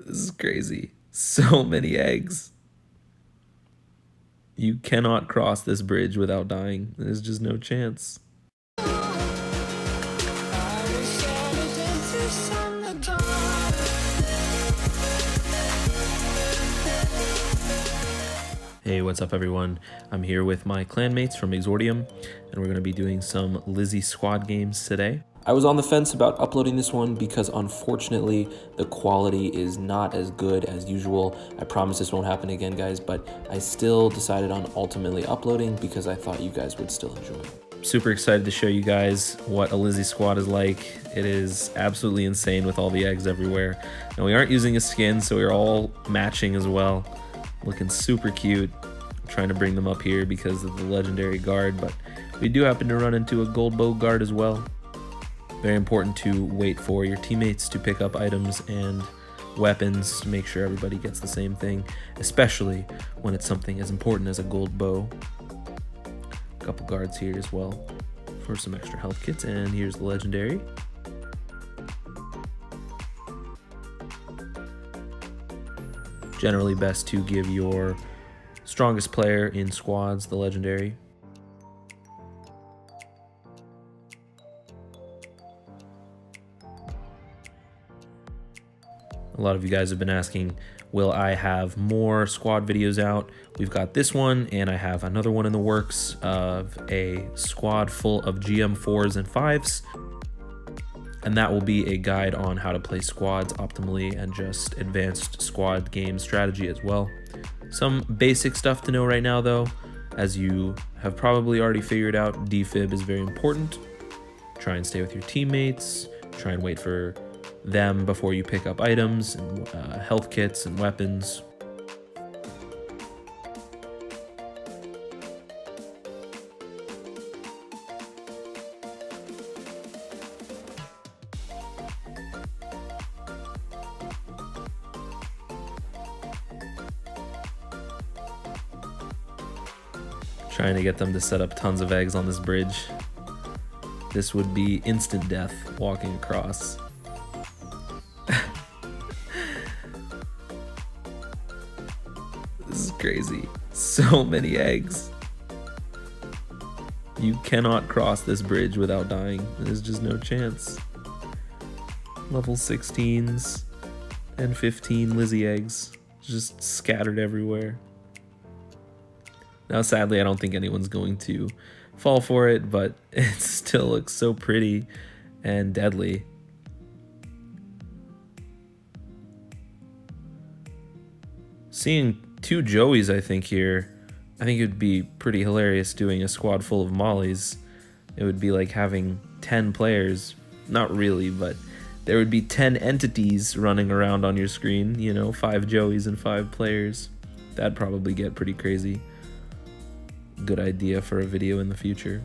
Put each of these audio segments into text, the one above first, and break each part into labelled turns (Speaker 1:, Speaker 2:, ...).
Speaker 1: This is crazy. So many eggs. You cannot cross this bridge without dying. There's just no chance. Hey, what's up everyone? I'm here with my clanmates from Exordium, and we're going to be doing some Lizzie squad games today. I was on the fence about uploading this one because unfortunately the quality is not as good as usual. I promise this won't happen again, guys, but I still decided on ultimately uploading because I thought you guys would still enjoy it. Super excited to show you guys what a Lizzie squad is like. It is absolutely insane with all the eggs everywhere. And we aren't using a skin, so we're all matching as well. Looking super cute. I'm trying to bring them up here because of the legendary guard, but we do happen to run into a gold bow guard as well. Very important to wait for your teammates to pick up items and weapons to make sure everybody gets the same thing, especially when it's something as important as a gold bow. A couple guards here as well for some extra health kits, and here's the legendary. Generally best to give your strongest player in squads the legendary. A lot of you guys have been asking, will I have more squad videos out? We've got this one, and I have another one in the works of a squad full of GM4s and 5s. And that will be a guide on how to play squads optimally and just advanced squad game strategy as well. Some basic stuff to know right now though, as you have probably already figured out, defib is very important. Try and stay with your teammates, try and wait for them before you pick up items and health kits and weapons. Trying to get them to set up tons of eggs on this bridge. This would be instant death walking across. This is crazy. So many eggs. You cannot cross this bridge without dying. There's just no chance. Level 16s and 15 Lizzie eggs just scattered everywhere. Now, sadly, I don't think anyone's going to fall for it, but it still looks so pretty and deadly. Seeing two Joeys, I think, here, I think it would be pretty hilarious doing a squad full of Mollies. It would be like having 10 players. Not really, but there would be 10 entities running around on your screen, you know, 5 Joeys and 5 players. That'd probably get pretty crazy. Good idea for a video in the future.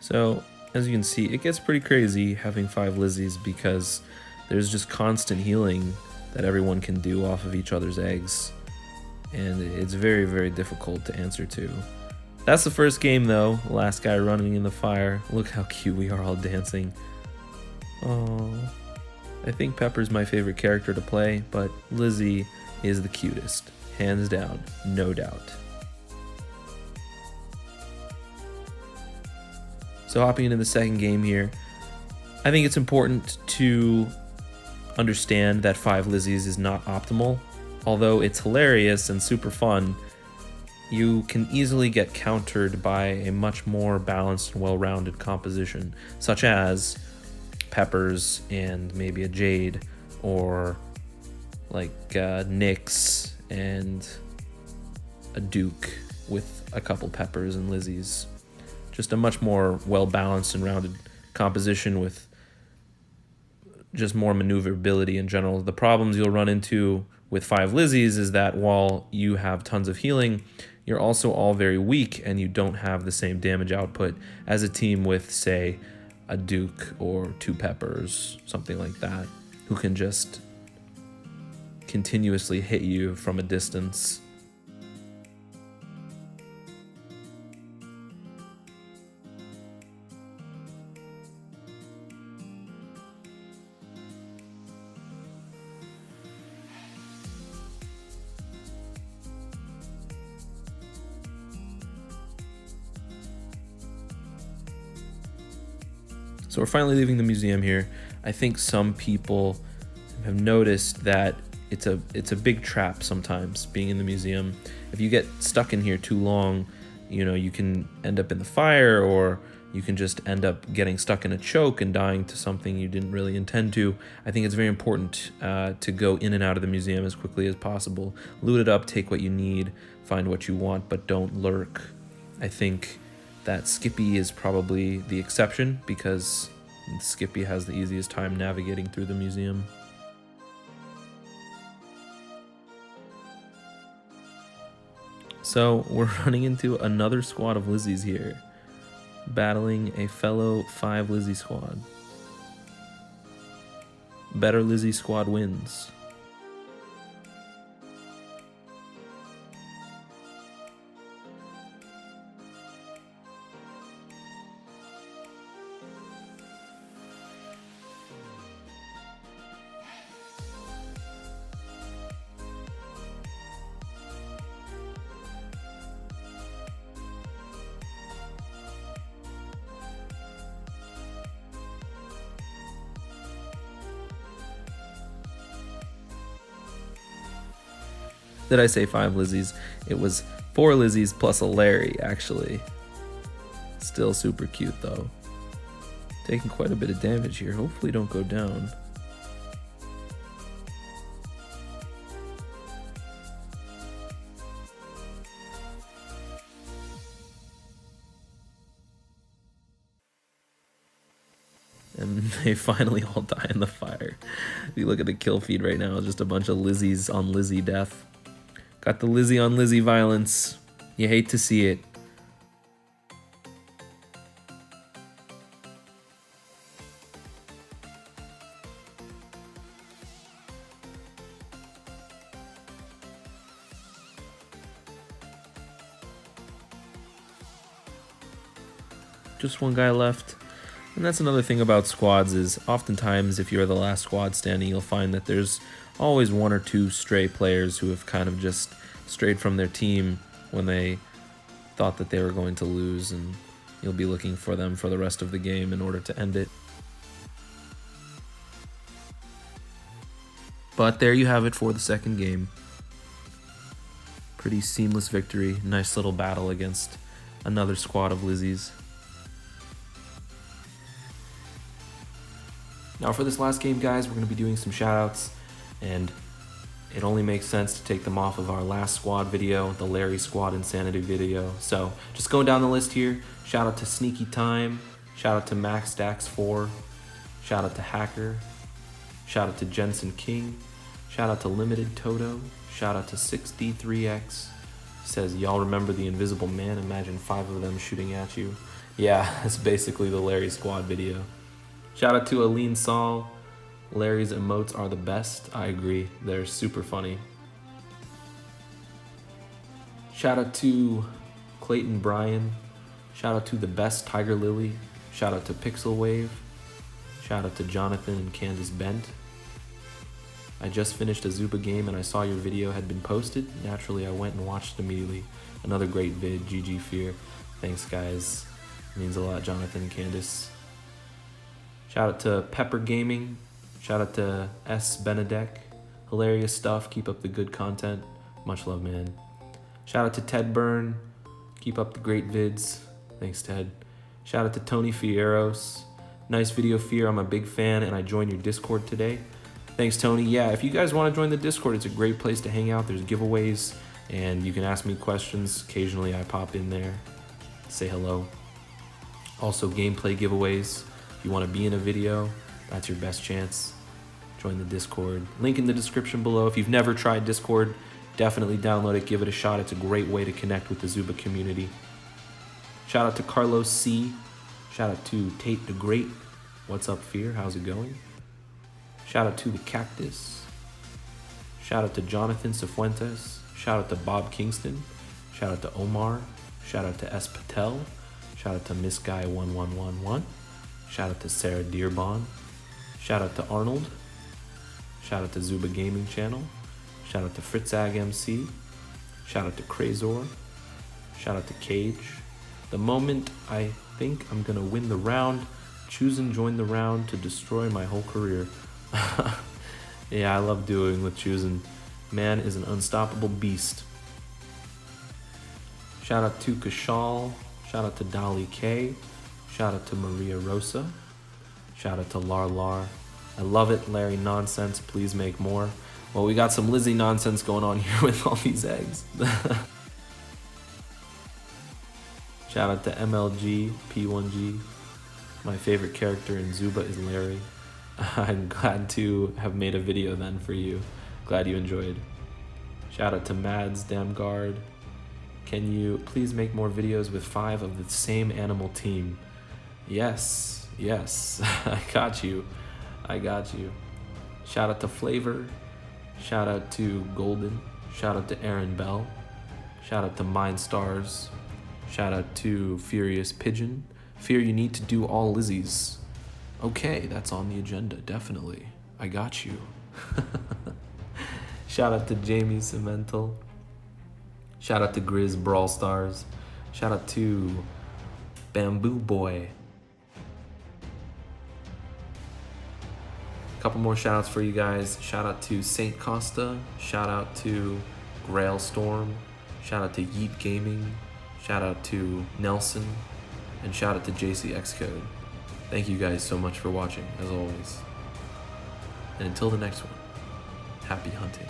Speaker 1: So, as you can see, it gets pretty crazy having 5 Lizzies because there's just constant healing that everyone can do off of each other's eggs. And it's very, very difficult to answer to. That's the first game though, the last guy running in the fire. Look how cute we are all dancing. Oh, I think Pepper's my favorite character to play, but Lizzie is the cutest. Hands down, no doubt. So hopping into the second game here, I think it's important to understand that 5 Lizzies is not optimal. Although it's hilarious and super fun, you can easily get countered by a much more balanced and well-rounded composition, such as Peppers and maybe a Jade, or like Nyx and a Duke with a couple Peppers and Lizzies. just a much more well-balanced and rounded composition with just more maneuverability in general. The problems you'll run into with 5 Lizzies is that while you have tons of healing, you're also all very weak and you don't have the same damage output as a team with, say, a Duke or 2 Peppers, something like that, who can just continuously hit you from a distance. So we're finally leaving the museum here. I think some people have noticed that it's a big trap sometimes being in the museum. If you get stuck in here too long, you know, you can end up in the fire, or you can just end up getting stuck in a choke and dying to something you didn't really intend to. I think it's very important to go in and out of the museum as quickly as possible. Loot it up, take what you need, find what you want, but don't lurk. I think that Skippy is probably the exception, because Skippy has the easiest time navigating through the museum. So we're running into another squad of Lizzies here, battling a fellow 5 Lizzie squad. Better Lizzie squad wins. Did I say 5 Lizzies? It was 4 Lizzies plus a Larry, actually. Still super cute, though. Taking quite a bit of damage here. Hopefully don't go down. And they finally all die in the fire. If you look at the kill feed right now, it's just a bunch of Lizzies on Lizzie death. Got the Lizzie on Lizzie violence. You hate to see it. Just one guy left. And that's another thing about squads, is oftentimes if you're the last squad standing, you'll find that there's always 1 or 2 stray players who have kind of just strayed from their team when they thought that they were going to lose, and you'll be looking for them for the rest of the game in order to end it. But there you have it for the second game. Pretty seamless victory. Nice little battle against another squad of Lizzies. Now for this last game, guys, we're going to be doing some shoutouts, and it only makes sense to take them off of our last squad video, the Larry Squad Insanity video. So just going down the list here, shout out to Sneaky Time, shout out to Max Dax 4, shout out to Hacker, shout out to Jensen King, shout out to Limited Toto, shout out to 6D3X. He says, y'all remember the Invisible Man? Imagine 5 of them shooting at you. Yeah, that's basically the Larry Squad video. Shout out to Aline Saul. Larry's emotes are the best. I agree. They're super funny. Shout out to Clayton Bryan. Shout out to the best Tiger Lily. Shout out to Pixel Wave. Shout out to Jonathan and Candace Bent. I just finished a Zooba game and I saw your video had been posted. Naturally, I went and watched it immediately. Another great vid. GG Fear. Thanks, guys. It means a lot, Jonathan and Candace. Shout out to Pepper Gaming. Shout out to S. Benedek. Hilarious stuff. Keep up the good content. Much love, man. Shout out to Ted Byrne. Keep up the great vids. Thanks, Ted. Shout out to Tony Fieros. Nice video, Fear. I'm a big fan and I joined your Discord today. Thanks, Tony. Yeah, if you guys want to join the Discord, it's a great place to hang out. There's giveaways and you can ask me questions. Occasionally I pop in there, say hello. Also gameplay giveaways. If you want to be in a video, that's your best chance. Join the Discord. Link in the description below. If you've never tried Discord, definitely download it, give it a shot. It's a great way to connect with the Zooba community. Shout out to Carlos C. Shout out to Tate the Great. What's up, Fear? How's it going? Shout out to the Cactus. Shout out to Jonathan Cifuentes. Shout out to Bob Kingston. Shout out to Omar. Shout out to S. Patel. Shout out to Miss Guy 1111. Shout out to Sarah Dearbon. Shout out to Arnold. Shout out to Zooba Gaming Channel. Shout out to Fritzag MC. Shout out to Crazor. Shout out to Cage. The moment I think I'm gonna win the round, choose and join the round to destroy my whole career. Yeah, I love doing with choosing. Man is an unstoppable beast. Shout out to Kashal. Shout out to Dolly K. Shout out to Maria Rosa. Shout out to Lar. I love it, Larry Nonsense. Please make more. Well, we got some Lizzie nonsense going on here with all these eggs. Shout out to MLG, P1G. My favorite character in Zooba is Larry. I'm glad to have made a video then for you. Glad you enjoyed. Shout out to Mads Damgard. Can you please make more videos with 5 of the same animal team? Yes, I got you. Shout out to Flavor. Shout out to Golden. Shout out to Aaron Bell. Shout out to Mindstars. Shout out to Furious Pigeon. Fear, you need to do all Lizzies. Okay, that's on the agenda, definitely. I got you. Shout out to Jamie Cemental. Shout out to Grizz Brawl Stars. Shout out to Bamboo Boy. A couple more shout outs for you guys. Shout out to Saint Costa. Shout out to Grail Storm. Shout out to Yeet Gaming. Shout out to Nelson. And shout out to JC Xcode. Thank you guys so much for watching, as always. And until the next one, happy hunting.